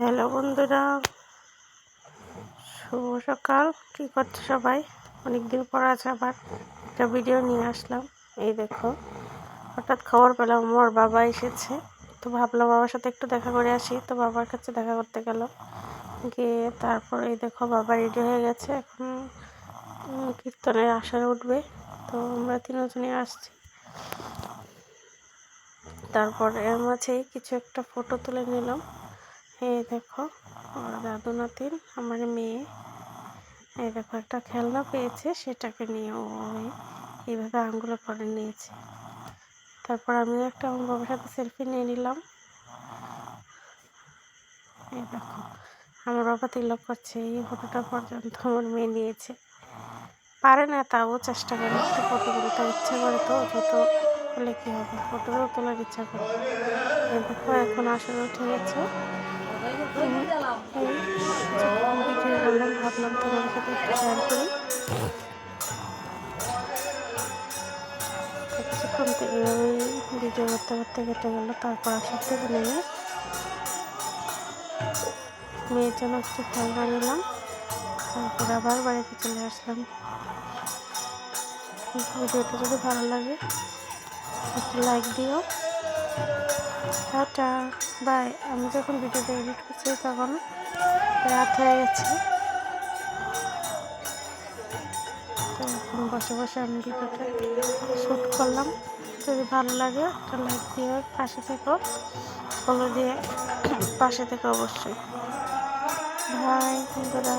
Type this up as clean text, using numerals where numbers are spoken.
Hello বন্ধুরা, শুভ সকাল। কী করছো সবাই? অনেকদিন পর আজ আবার একটা ভিডিও নিয়ে আসলাম। এই দেখো, হঠাৎ খবর পেলাম আমার বাবা এসেছে, তো ভাবলাম বাবার সাথে একটু দেখা করে আসি। তো বাবার কাছে দেখা করতে গেল, গিয়ে তারপরে এই দেখো বাবা রেডি হয়ে গেছে। এখন কীর্তনের আসরে উঠবে, তো আমরা তিনজনে আসছি। তারপর এর মাঝেই কিছু একটা ফটো তুলে নিলাম। এই দেখো আমার দাদু নাতিন, আমার মেয়ে। এই দেখো একটা খেলনা পেয়েছে, সেটাকে নিয়ে ও এইভাবে আঙ্গুলে করে নিয়েছে। তারপর আমিও একটা আমার বাবার সাথে সেলফি নিয়ে নিলাম। এই দেখো আমার বাবা তিলক করছে, এই ফটোটা পর্যন্ত আমার মেয়ে নিয়েছে। পারে না, তাও চেষ্টা করে একটু ফটো তুলতে ইচ্ছা করে, তো যত হলে কী হবে, ফটোটাও তোলার ইচ্ছা করে। এই দেখো এখন আসলে উঠে গেছে। ভিডিও করলাম, ভাবলাম তোমাদের সাথে একটু শেয়ার করি। কিছুক্ষণ তো এইভাবেই ভিডিও করতে করতে কেটে গেল। তারপর আসর থেকে নেমে মেয়ের জন্য একটু খেলনা নিলাম, তারপর আবার বাড়িতে চলে আসলাম। ভিডিওটা যদি ভালো লাগে একটু লাইক দিও। Tata, bye. আমি যখন ভিডিওটা এডিট করছি তখন রাত হয়ে গেছে, তো এখন বসে বসে আমি ভিডিওটা শ্যুট করলাম। যদি ভালো লাগে একটা লাইক দিও, পাশে থেকো, ফলো দিয়ে পাশে থেকে অবশ্যই। বাই বন্ধুরা।